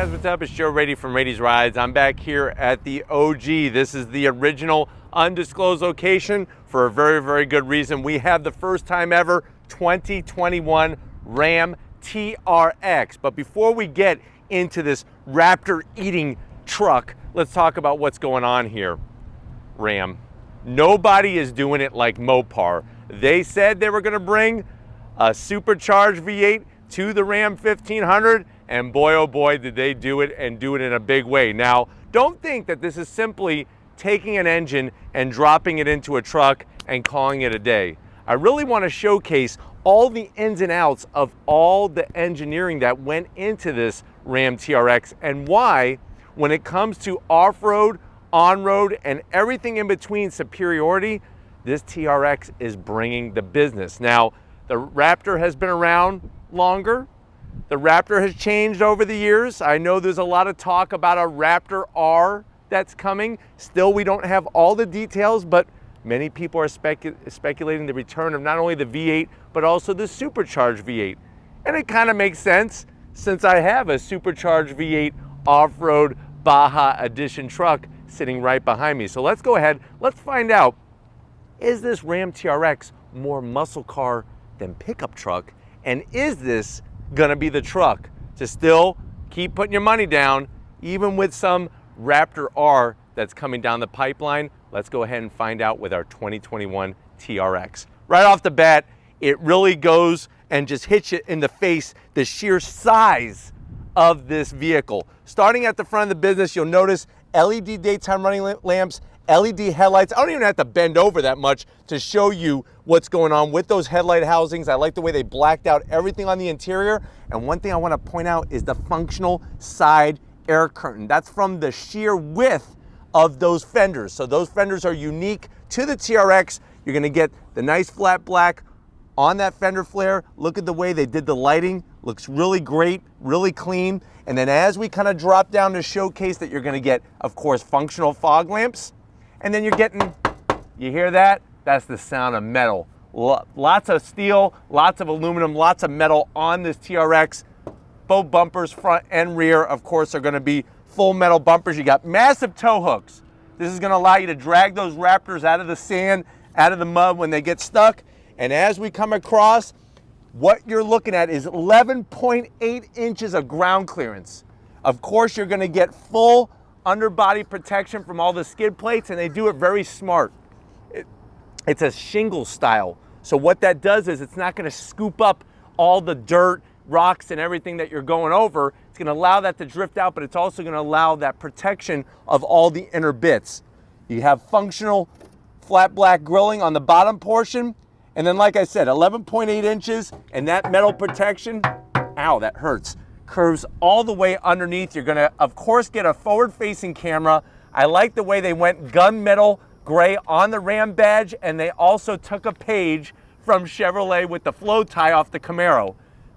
guys, what's up? It's Joe Rady from Rady's Rides. I'm back here at the OG. This is the original undisclosed location for a very, very good reason. We have the first time ever 2021 Ram TRX. But before we get into this Raptor eating truck, let's talk about what's going on here. Ram, nobody is doing it like Mopar. They said they were going to bring a supercharged V8 to the Ram 1500, and boy oh boy did they do it, and do it in a big way. Now, don't think that this is simply taking an engine and dropping it into a truck and calling it a day. I really want to showcase all the ins and outs of all the engineering that went into this Ram TRX, and why, when it comes to off-road, on-road, and everything in between superiority, this TRX is bringing the business. Now, the Raptor has been around longer. The Raptor has changed over the years. I know there's a lot of talk about a Raptor R that's coming. Still, we don't have all the details, but many people are speculating the return of not only the V8, but also the supercharged V8. And it kind of makes sense since I have a supercharged V8 off-road Baja Edition truck sitting right behind me. So let's go ahead, let's find out, is this Ram TRX more muscle car than pickup truck? And is this gonna be the truck to still keep putting your money down, even with some Raptor R that's coming down the pipeline? Let's go ahead and find out with our 2021 TRX. Right off the bat, it really goes and just hits you in the face, the sheer size of this vehicle. Starting at the front of the business, you'll notice LED daytime running lamps, LED headlights. I don't even have to bend over that much to show you what's going on with those headlight housings. I like the way they blacked out everything on the interior. And one thing I want to point out is the functional side air curtain. That's from the sheer width of those fenders. So those fenders are unique to the TRX. You're going to get the nice flat black on that fender flare. Look at the way they did the lighting. Looks really great, really clean. And then as we kind of drop down to showcase that, you're going to get, of course, functional fog lamps. And then you're getting, you hear that? That's the sound of metal. Lots of steel, lots of aluminum, lots of metal on this TRX. Both bumpers, front and rear, of course, are gonna be full metal bumpers. You got massive tow hooks. This is gonna allow you to drag those Raptors out of the sand, out of the mud when they get stuck. And as we come across, what you're looking at is 11.8 inches of ground clearance. Of course, you're gonna get full underbody protection from all the skid plates, and they do it very smart. It's a shingle style. So what that does is it's not gonna scoop up all the dirt, rocks, and everything that you're going over. It's gonna allow that to drift out, but it's also gonna allow that protection of all the inner bits. You have functional flat black grilling on the bottom portion, and then like I said, 11.8 inches, and that metal protection, ow, that hurts, curves all the way underneath. You're gonna, of course, get a forward-facing camera. I like the way they went gunmetal gray on the Ram badge, and they also took a page from Chevrolet with the flow tie off the Camaro.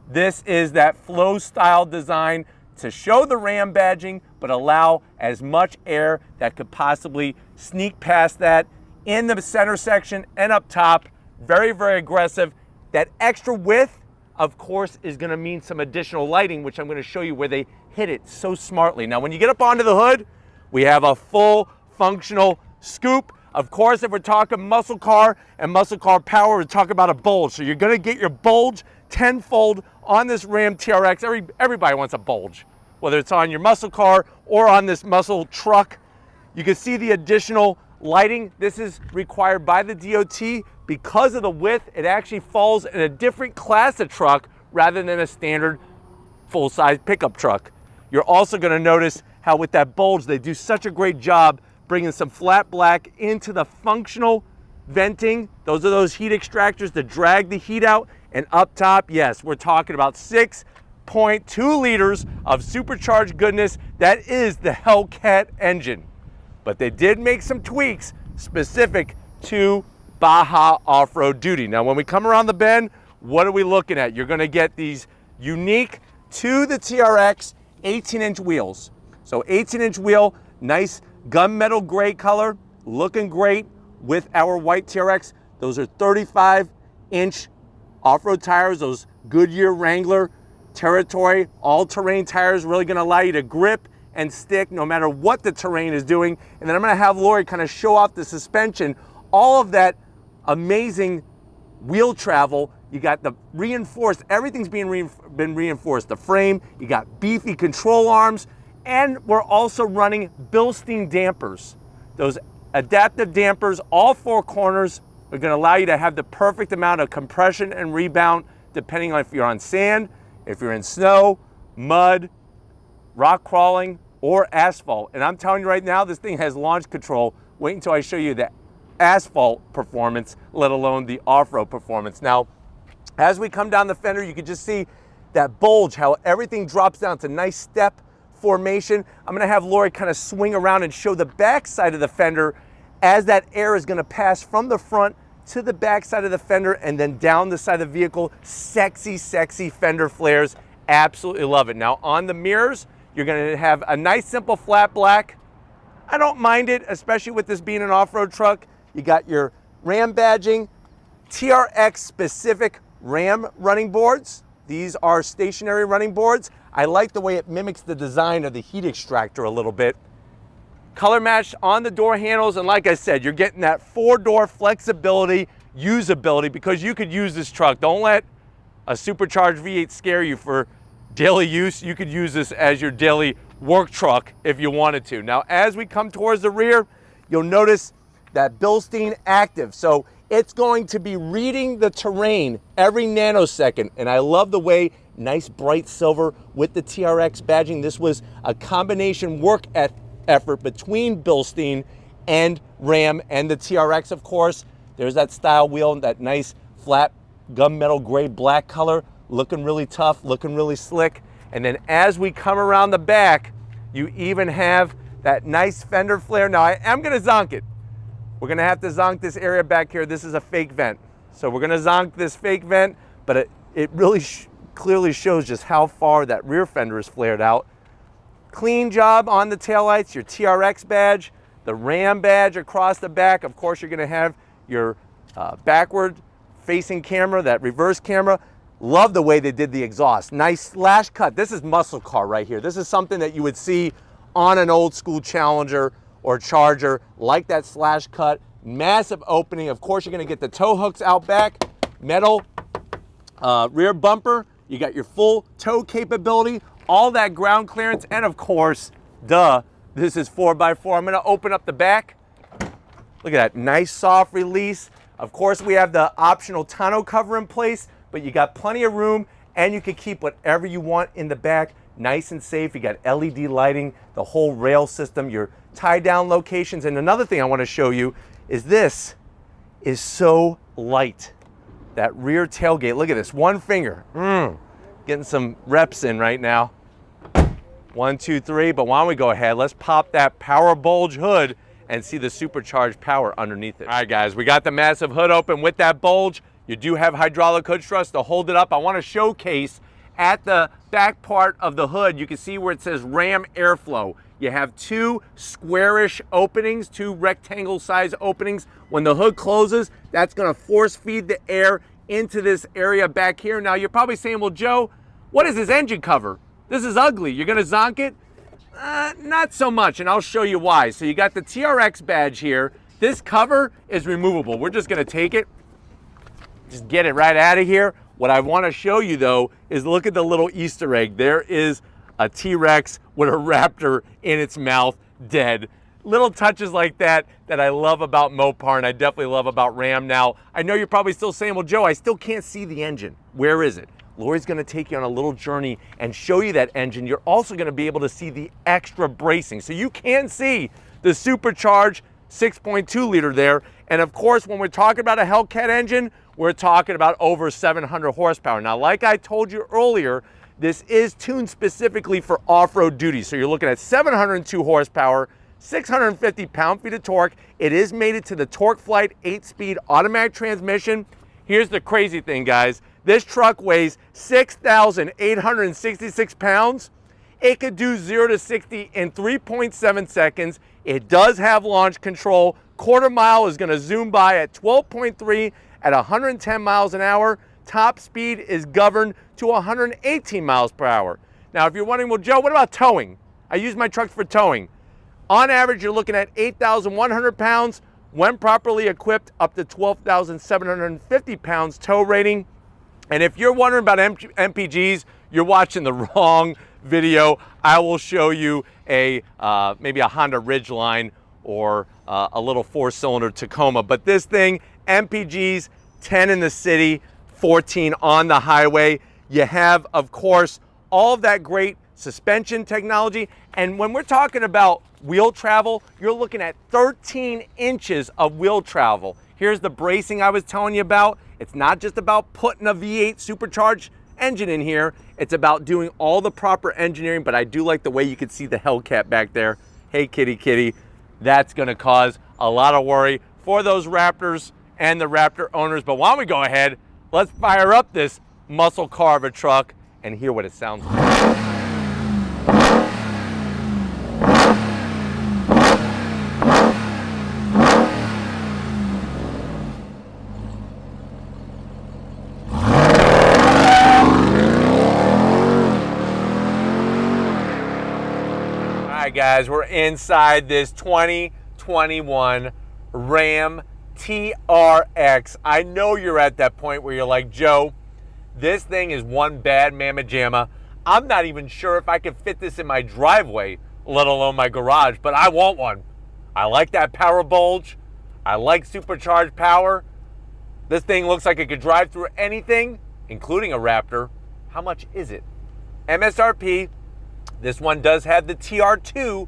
This is that flow style design to show the Ram badging, but allow as much air that could possibly sneak past that in the center section and up top. Very, very aggressive. That extra width, of course, is gonna mean some additional lighting, which I'm gonna show you where they hit it so smartly. Now, when you get up onto the hood, we have a full functional scoop. Of course, if we're talking muscle car and muscle car power, we're talking about a bulge. So you're gonna get your bulge tenfold on this Ram TRX. Everybody wants a bulge, whether it's on your muscle car or on this muscle truck. You can see the additional lighting. This is required by the DOT. Because of the width, it actually falls in a different class of truck rather than a standard full-size pickup truck. You're also gonna notice how with that bulge, they do such a great job bringing some flat black into the functional venting. Those are those heat extractors to drag the heat out. And up top, yes, we're talking about 6.2 liters of supercharged goodness. That is the Hellcat engine. But they did make some tweaks specific to Baja off-road duty. Now, when we come around the bend, what are we looking at? You're gonna get these unique to the TRX 18-inch wheels. So 18-inch wheel, nice gunmetal gray color, looking great with our white TRX. Those are 35-inch off-road tires, those Goodyear Wrangler territory. All-terrain tires really gonna allow you to grip and stick no matter what the terrain is doing. And then I'm gonna have Lori kind of show off the suspension, all of that amazing wheel travel. You got the reinforced, everything's been reinforced. The frame, you got beefy control arms, and we're also running Bilstein dampers. Those adaptive dampers, all four corners, are gonna allow you to have the perfect amount of compression and rebound depending on if you're on sand, if you're in snow, mud, rock crawling, or asphalt. And I'm telling you right now, this thing has launch control. Wait until I show you the asphalt performance, let alone the off-road performance. Now, as we come down the fender, you can just see that bulge, how everything drops down to nice step formation. I'm gonna have Lori kind of swing around and show the back side of the fender as that air is gonna pass from the front to the back side of the fender and then down the side of the vehicle. Sexy, sexy fender flares. Absolutely love it. Now on the mirrors, you're gonna have a nice simple flat black. I don't mind it, especially with this being an off-road truck. You got your Ram badging, TRX specific Ram running boards. These are stationary running boards. I like the way it mimics the design of the heat extractor a little bit. Color matched on the door handles, and like I said, you're getting that four-door flexibility, usability, because you could use this truck. Don't let a supercharged V8 scare you for daily use. You could use this as your daily work truck if you wanted to. Now, as we come towards the rear, you'll notice that Bilstein active. So it's going to be reading the terrain every nanosecond. And I love the way, nice bright silver with the TRX badging. This was a combination work effort between Bilstein and Ram and the TRX, of course. There's that style wheel, that nice flat gunmetal gray black color, looking really tough, looking really slick. And then as we come around the back, you even have that nice fender flare. Now I am gonna zonk it. We're gonna have to zonk this area back here. This is a fake vent. So we're gonna zonk this fake vent, but it really clearly shows just how far that rear fender is flared out. Clean job on the taillights, your TRX badge, the Ram badge across the back. Of course, you're gonna have your backward facing camera, that reverse camera. Love the way they did the exhaust. Nice slash cut. This is muscle car right here. This is something that you would see on an old school Challenger or Charger, like that slash cut. Massive opening. Of course, you're gonna get the tow hooks out back, metal rear bumper. You got your full tow capability, all that ground clearance, and of course, this is 4x4. I'm gonna open up the back. Look at that, nice soft release. Of course, we have the optional tonneau cover in place, but you got plenty of room and you can keep whatever you want in the back, nice and safe. You got LED lighting, the whole rail system, your tie down locations. And another thing I wanna show you is this is so light. That rear tailgate, look at this, one finger. Getting some reps in right now. 1, 2, 3, but why don't we go ahead, let's pop that power bulge hood and see the supercharged power underneath it. All right guys, we got the massive hood open with that bulge. You do have hydraulic hood struts to hold it up. I want to showcase at the back part of the hood, you can see where it says Ram Airflow. You have two squarish openings, two rectangle size openings. When the hood closes, that's gonna force feed the air into this area back here. Now you're probably saying, well Joe, what is this engine cover? This is ugly, you're gonna zonk it? Not so much, and I'll show you why. So you got the TRX badge here. This cover is removable. We're just gonna take it, just get it right out of here. What I wanna show you though is look at the little Easter egg. There is a T-Rex with a raptor in its mouth, dead. Little touches like that I love about Mopar, and I definitely love about Ram. Now, I know you're probably still saying, well Joe, I still can't see the engine. Where is it? Lori's gonna take you on a little journey and show you that engine. You're also gonna be able to see the extra bracing. So you can see the supercharged 6.2 liter there. And of course, when we're talking about a Hellcat engine, we're talking about over 700 horsepower. Now, like I told you earlier, this is tuned specifically for off-road duty. So you're looking at 702 horsepower, 650 pound-feet of torque. It is mated to the TorqueFlite 8-speed automatic transmission. Here's the crazy thing, guys. This truck weighs 6,866 pounds. It could do 0 to 60 in 3.7 seconds. It does have launch control. Quarter mile is gonna zoom by at 12.3 at 110 miles an hour. top speed is governed to 118 miles per hour. Now, if you're wondering, well, Joe, what about towing? I use my trucks for towing. On average, you're looking at 8,100 pounds. When properly equipped, up to 12,750 pounds tow rating. And if you're wondering about MPGs, you're watching the wrong video. I will show you a maybe a Honda Ridgeline or a little 4-cylinder Tacoma. But this thing, MPGs, 10 in the city, 14 on the highway. You have, of course, all of that great suspension technology. And when we're talking about wheel travel, you're looking at 13 inches of wheel travel. Here's the bracing I was telling you about. It's not just about putting a V8 supercharged engine in here. It's about doing all the proper engineering, but I do like the way you can see the Hellcat back there. Hey, kitty, kitty. That's gonna cause a lot of worry for those Raptors and the Raptor owners. But why don't we go ahead, let's fire up this muscle car of a truck and hear what it sounds like. Guys, we're inside this 2021 Ram TRX. I know you're at that point where you're like, Joe, this thing is one bad mamma jamma. I'm not even sure if I can fit this in my driveway, let alone my garage, but I want one. I like that power bulge. I like supercharged power. This thing looks like it could drive through anything, including a Raptor. How much is it? MSRP. This one does have the TR2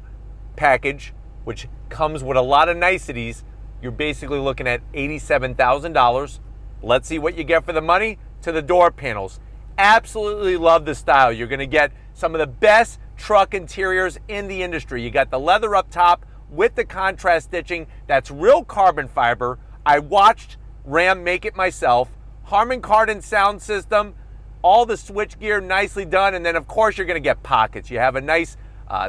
package, which comes with a lot of niceties. You're basically looking at $87,000. Let's see what you get for the money. To the door panels. Absolutely love the style. You're gonna get some of the best truck interiors in the industry. You got the leather up top with the contrast stitching. That's real carbon fiber. I watched Ram make it myself. Harman Kardon sound system. All the switch gear nicely done, and then of course you're gonna get pockets. You have a nice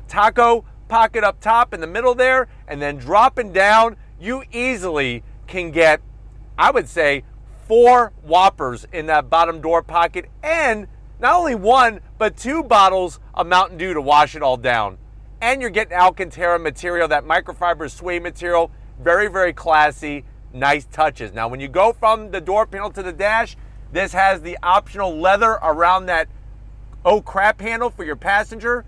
taco pocket up top in the middle there, and then dropping down, you easily can get, I would say, 4 Whoppers in that bottom door pocket, and not only 1, but 2 bottles of Mountain Dew to wash it all down. And you're getting alcantara material, that microfiber suede material, very, very classy, nice touches. Now when you go from the door panel to the dash, this has the optional leather around that oh crap handle for your passenger.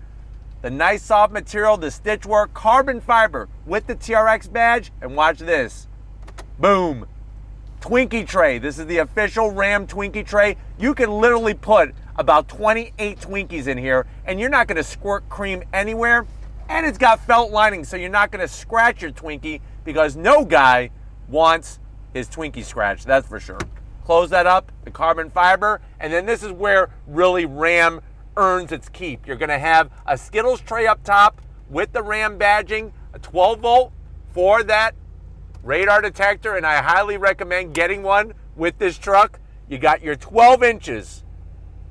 The nice soft material, the stitch work, carbon fiber with the TRX badge. And watch this. Boom. Twinkie tray. This is the official Ram Twinkie tray. You can literally put about 28 Twinkies in here and you're not gonna squirt cream anywhere. And it's got felt lining, so you're not gonna scratch your Twinkie, because no guy wants his Twinkie scratched, that's for sure. Close that up, the carbon fiber, and then this is where really Ram earns its keep. You're gonna have a Skittles tray up top with the Ram badging, a 12 volt for that radar detector, and I highly recommend getting one with this truck. You got your 12 inches,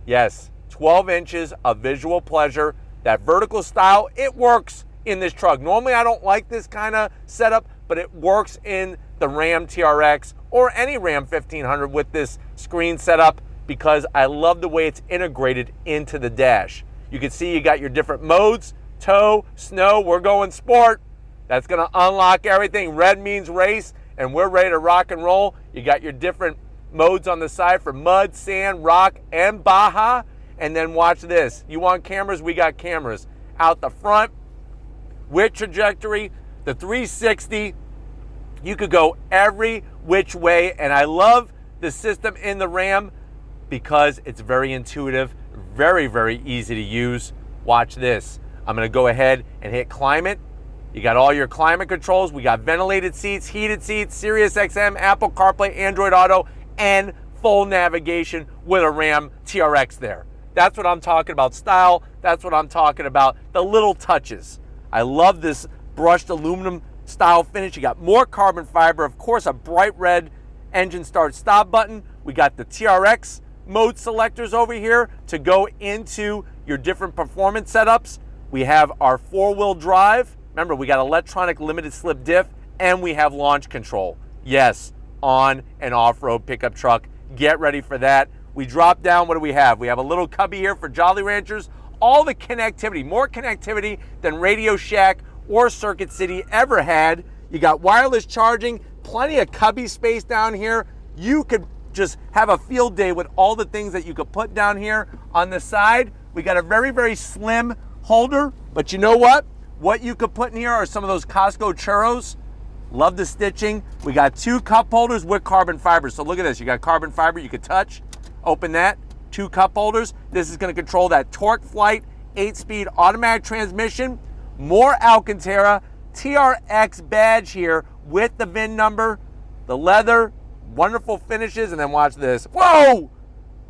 yes, 12 inches of visual pleasure. That vertical style, it works in this truck. Normally I don't like this kind of setup, but it works in the Ram TRX or any Ram 1500 with this screen setup, because I love the way it's integrated into the dash. You can see you got your different modes, tow, snow, we're going sport. That's gonna unlock everything. Red means race, and we're ready to rock and roll. You got your different modes on the side for mud, sand, rock, and Baja. And then watch this. You want cameras? We got cameras. Out the front, with trajectory, the 360, you could go every which way, and I love the system in the Ram because it's very intuitive, very, very easy to use. Watch this. I'm gonna go ahead and hit climate. You got all your climate controls. We got ventilated seats, heated seats, Sirius XM, Apple CarPlay, Android Auto, and full navigation with a Ram TRX there. That's what I'm talking about, style. That's what I'm talking about, the little touches. I love this brushed aluminum style finish. You got more carbon fiber, of course, a bright red engine start stop button. We got the TRX mode selectors over here to go into your different performance setups. We have our 4-wheel drive. Remember, we got electronic limited slip diff, and we have launch control. Yes, on and off-road pickup truck. Get ready for that. We drop down, what do we have? We have a little cubby here for Jolly Ranchers. All the connectivity, more connectivity than Radio Shack or Circuit City ever had. You got wireless charging, plenty of cubby space down here. You could just have a field day with all the things that you could put down here. On the side, we got a very, very slim holder, but you know what? What you could put in here are some of those Costco churros. Love the stitching. We got 2 cup holders with carbon fiber. So look at this, you got carbon fiber you could touch, open that, 2 cup holders. This is gonna control that Torque Flight 8-speed automatic transmission. More Alcantara, TRX badge here with the VIN number, the leather, wonderful finishes, and then watch this. Whoa,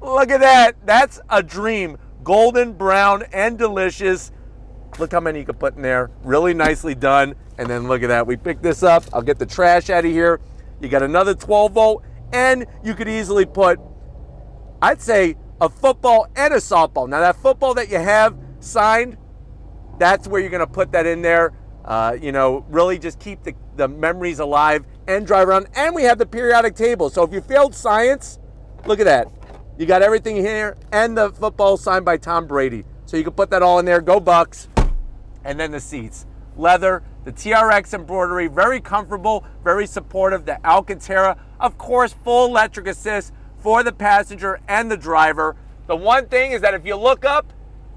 look at that. That's a dream. Golden brown and delicious. Look how many you can put in there. Really nicely done. And then look at that. We picked this up. I'll get the trash out of here. You got another 12 volt, and you could easily put, I'd say, a football and a softball. Now that football that you have signed, that's where you're gonna put that in there. You know, really just keep the memories alive and drive around. And we have the periodic table. So if you failed science, look at that. You got everything here and the football signed by Tom Brady. So you can put that all in there. Go Bucks. And then the seats. Leather, the TRX embroidery, very comfortable, very supportive. The Alcantara, of course, full electric assist for the passenger and the driver. The one thing is that if you look up,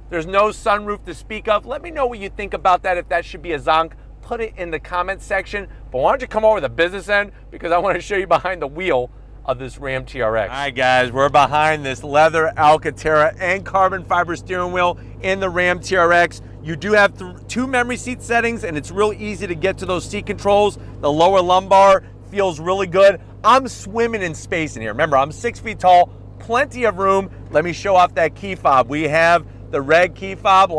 there's no sunroof to speak of. Let me know what you think about that, if that should be a zonk. Put it in the comments section. But why don't you come over to the business end, because I want to show you behind the wheel of this Ram TRX. All right, guys, we're behind this leather Alcantara and carbon fiber steering wheel in the Ram TRX. You do have 2 memory seat settings, and it's real easy to get to those seat controls. The lower lumbar feels really good. I'm swimming in space in here. Remember, I'm 6 feet tall, plenty of room. Let me show off that key fob. We have the red key fob,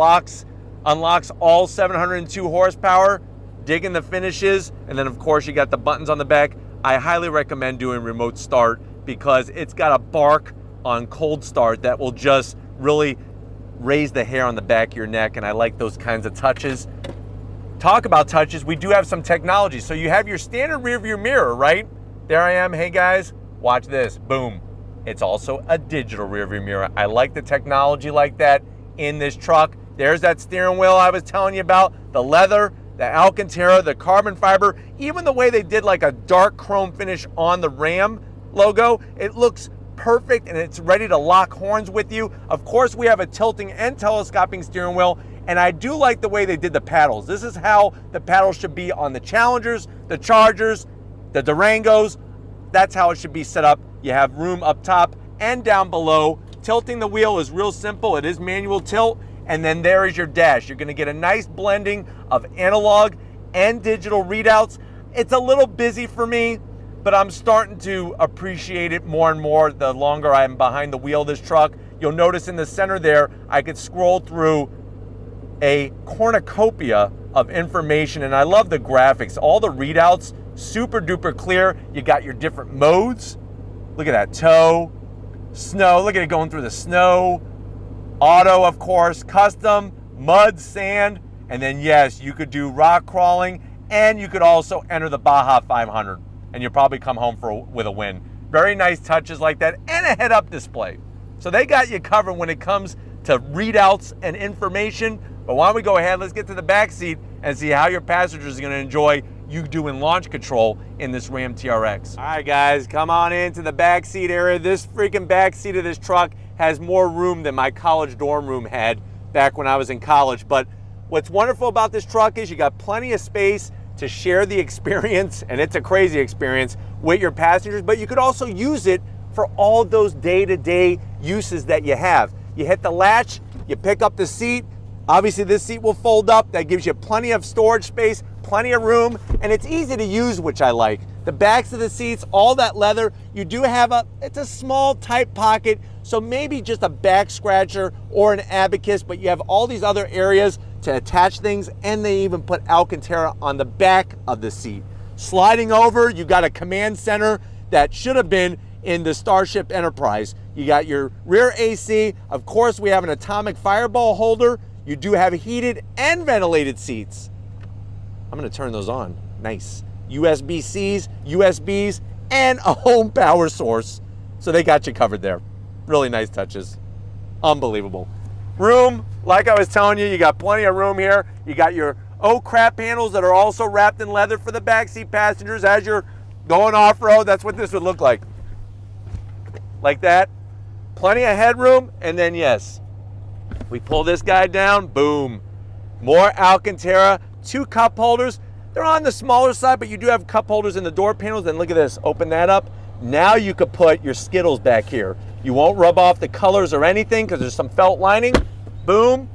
unlocks all 702 horsepower, digging the finishes, and then of course you got the buttons on the back. I highly recommend doing remote start because it's got a bark on cold start that will just really raise the hair on the back of your neck, and I like those kinds of touches. Talk about touches, we do have some technology. So you have your standard rear view mirror, right? There I am, hey guys, watch this, boom. It's also a digital rear view mirror. I like the technology like that in this truck. There's that steering wheel I was telling you about, the leather, the Alcantara, the carbon fiber, even the way they did like a dark chrome finish on the Ram logo, it looks perfect and it's ready to lock horns with you. Of course, we have a tilting and telescoping steering wheel, and I do like the way they did the paddles. This is how the paddles should be on the Challengers, the Chargers, the Durangos. That's how it should be set up. You have room up top and down below. Tilting the wheel is real simple. It is manual tilt. And then there is your dash. You're gonna get a nice blending of analog and digital readouts. It's a little busy for me, but I'm starting to appreciate it more and more the longer I'm behind the wheel of this truck. You'll notice in the center there, I could scroll through a cornucopia of information, and I love the graphics. All the readouts, super duper clear. You got your different modes. Look at that, tow, snow, look at it going through the snow, auto, of course, custom, mud, sand, and then yes, you could do rock crawling, and you could also enter the Baja 500, and you'll probably come home with a win. Very nice touches like that, and a head-up display. So they got you covered when it comes to readouts and information. But why don't we go ahead, let's get to the back seat and see how your passengers are gonna enjoy you doing launch control in this Ram TRX. All right, guys, come on into the back seat area. This freaking back seat of this truck has more room than my college dorm room had back when I was in college. But what's wonderful about this truck is you got plenty of space to share the experience, and it's a crazy experience, with your passengers, but you could also use it for all those day-to-day uses that you have. You hit the latch, you pick up the seat. Obviously this seat will fold up. That gives you plenty of storage space, plenty of room, and it's easy to use, which I like. The backs of the seats, all that leather. You do have it's a small tight pocket, so maybe just a back scratcher or an abacus, but you have all these other areas to attach things, and they even put Alcantara on the back of the seat. Sliding over, you got a command center that should have been in the Starship Enterprise. You got your rear AC. Of course, we have an atomic fireball holder. You do have heated and ventilated seats. I'm gonna turn those on. Nice. USB-Cs, USBs, and a home power source. So they got you covered there. really nice touches. Unbelievable. Room, like I was telling you, you got plenty of room here. You got your crap panels that are also wrapped in leather for the backseat passengers as you're going off-road. That's what this would look like. Like that. Plenty of headroom, and then yes, we pull this guy down, boom. More alcantara, 2 cup holders. They're on the smaller side, but you do have cup holders in the door panels. And look at this, open that up. Now you could put your Skittles back here. You won't rub off the colors or anything because there's some felt lining. Boom,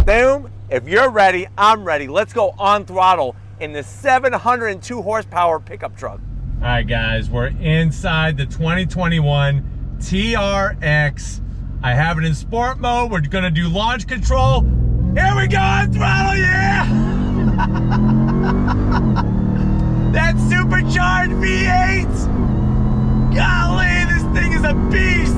boom. If you're ready, I'm ready. Let's go on throttle in the 702 horsepower pickup truck. All right, guys, we're inside the 2021 TRX. I have it in sport mode. We're gonna do launch control. Here we go, on throttle, yeah! That supercharged V8. Golly, this thing is a beast.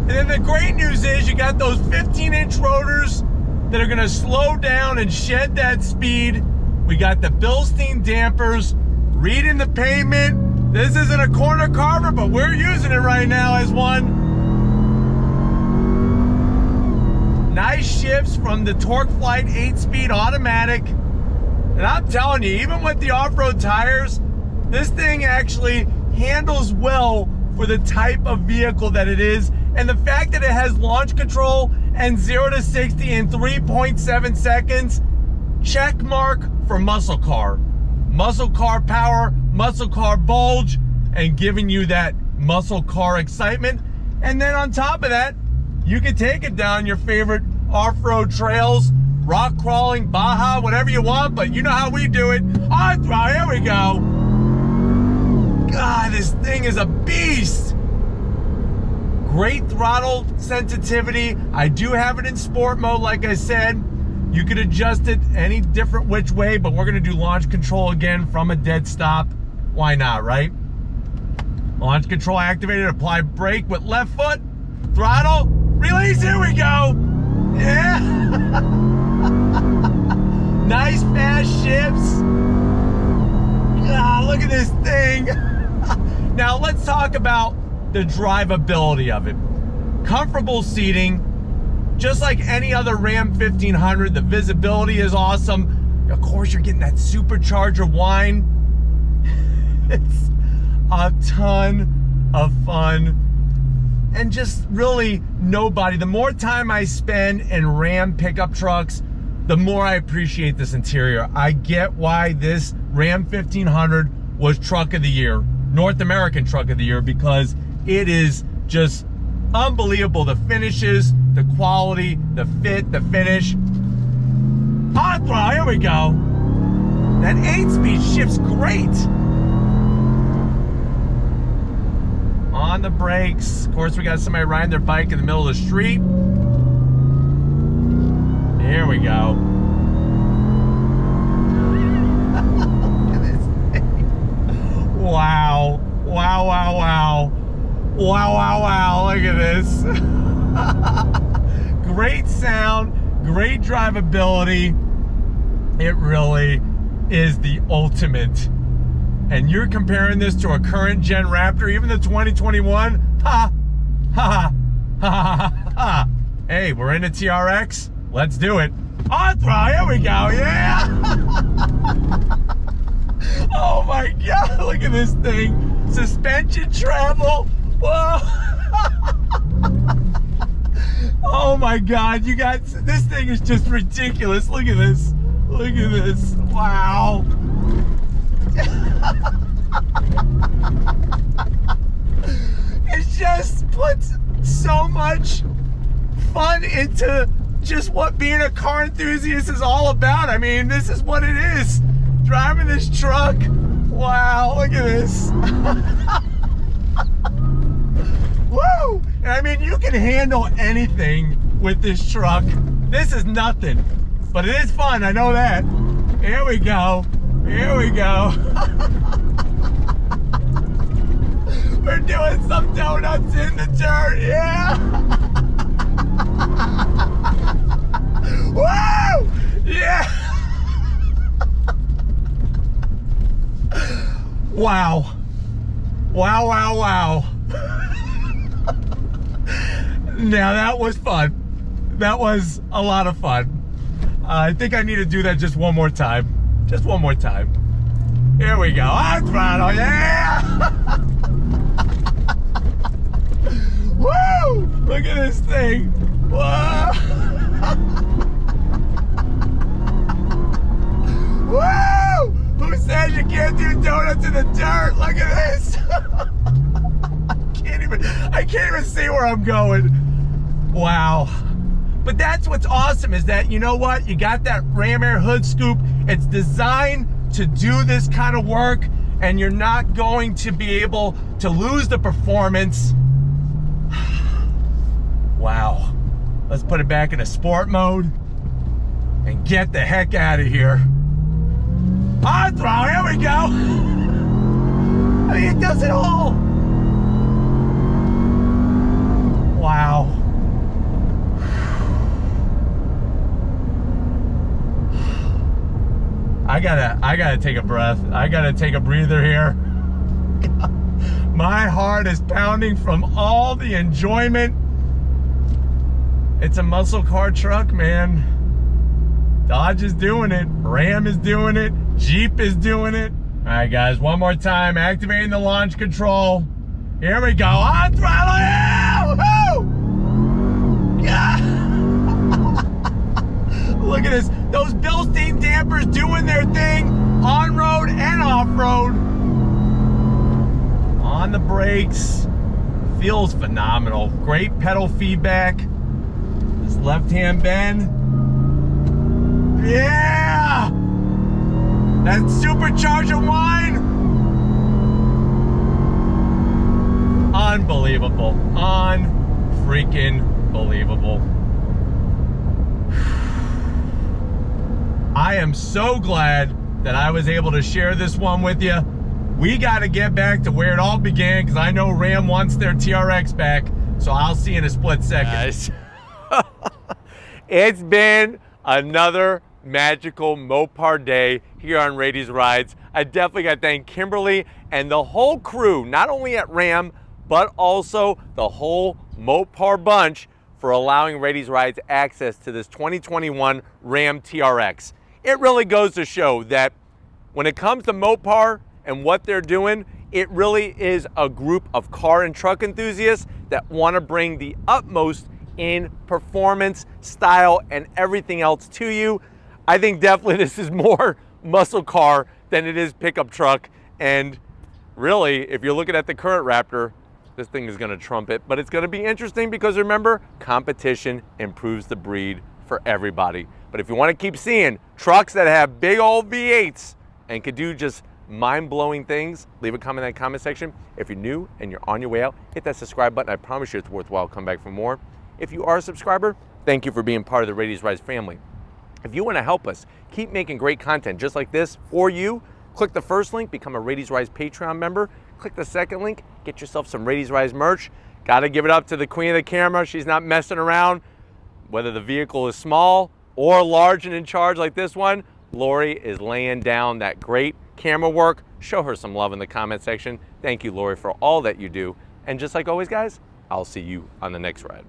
And then the great news is you got those 15-inch rotors that are gonna slow down and shed that speed. We got the Bilstein dampers, reading the pavement. This isn't a corner carver, but we're using it right now as one. Nice shifts from the Torque Flight 8-speed automatic. And I'm telling you, even with the off-road tires, this thing actually handles well for the type of vehicle that it is. And the fact that it has launch control and 0 to 60 in 3.7 seconds, check mark for muscle car. Muscle car power, muscle car bulge, and giving you that muscle car excitement. And then on top of that, you can take it down your favorite off-road trails, rock crawling, Baja, whatever you want, but you know how we do it. On throttle, here we go. God, this thing is a beast. Great throttle sensitivity. I do have it in sport mode, like I said. You could adjust it any different which way, but we're gonna do launch control again from a dead stop. Why not, right? Launch control activated, apply brake with left foot, throttle, release, here we go. Yeah. Nice fast shifts. Ah, look at this thing. Now let's talk about the drivability of it. Comfortable seating, just like any other Ram 1500. The visibility is awesome. Of course, you're getting that supercharger whine. It's a ton of fun. And just really nobody. The more time I spend in Ram pickup trucks, the more I appreciate this interior. I get why this Ram 1500 was truck of the year, North American truck of the year, because it is just unbelievable. The finishes, the quality, the fit, the finish. Hot throttle, here we go. That 8-speed shifts great. On the brakes. Of course, we got somebody riding their bike in the middle of the street. Here we go. Look at this thing. Wow. Wow, wow, wow. Wow, wow, wow. Look at this. Great sound, great drivability. It really is the ultimate. And you're comparing this to a current gen Raptor, even the 2021, ha, ha, ha, ha, ha, ha. Hey, we're in a TRX, let's do it. On throttle, here we go, yeah! Oh my God, look at this thing. Suspension travel, whoa! Oh my God, you got, this thing is just ridiculous. Look at this, look at this, wow. It just puts so much fun into just what being a car enthusiast is all about. I mean, this is what it is. Driving this truck. Wow, look at this. Woo! And I mean, you can handle anything with this truck. This is nothing, but it is fun, I know that. Here we go. Here we go. We're doing some donuts in the dirt, yeah. Woo! Yeah. Wow. Wow, wow, wow. Now that was fun. That was a lot of fun. I think I need to do that just one more time. Just one more time. Here we go. On throttle, yeah! Woo! Look at this thing. Whoa! Woo! Who says you can't do donuts in the dirt? Look at this. I can't even see where I'm going. Wow. But that's what's awesome is that, you know what? You got that Ram Air hood scoop. It's designed to do this kind of work, and you're not going to be able to lose the performance. Wow. Let's put it back in a sport mode and get the heck out of here. On throttle, here we go. I mean, it does it all. Wow. I gotta take a breath. I gotta take a breather here. My heart is pounding from all the enjoyment. It's a muscle car truck, man. Dodge is doing it. Ram is doing it. Jeep is doing it. All right, guys, one more time. Activating the launch control. Here we go. On throttle. Yeah! Woo! Yeah! Look at this. Those Bilstein dampers doing their thing on road and off road. On the brakes. Feels phenomenal. Great pedal feedback. This left-hand bend. Yeah! That supercharged whine. Unbelievable. Un-freaking believable. I am so glad that I was able to share this one with you. We got to get back to where it all began because I know Ram wants their TRX back. So I'll see you in a split second. Guys, it's been another magical Mopar day here on Rady's Rides. I definitely got to thank Kimberly and the whole crew, not only at Ram, but also the whole Mopar bunch for allowing Rady's Rides access to this 2021 Ram TRX. It really goes to show that when it comes to Mopar and what they're doing, it really is a group of car and truck enthusiasts that want to bring the utmost in performance, style, and everything else to you. I think definitely this is more muscle car than it is pickup truck. And really, if you're looking at the current Raptor, this thing is going to trump it. But it's going to be interesting because remember, competition improves the breed for everybody. But if you want to keep seeing trucks that have big old V8s and could do just mind-blowing things, leave a comment in that comment section. If you're new and you're on your way out, hit that subscribe button. I promise you it's worthwhile. Come back for more. If you are a subscriber, thank you for being part of the Rady's Rides family. If you want to help us keep making great content just like this for you, click the first link, become a Rady's Rides Patreon member. Click the second link, get yourself some Rady's Rides merch. Got to give it up to the queen of the camera. She's not messing around. Whether the vehicle is small or large and in charge like this one, Lori is laying down that great camera work. Show her some love in the comment section. Thank you, Lori, for all that you do. And just like always, guys, I'll see you on the next ride.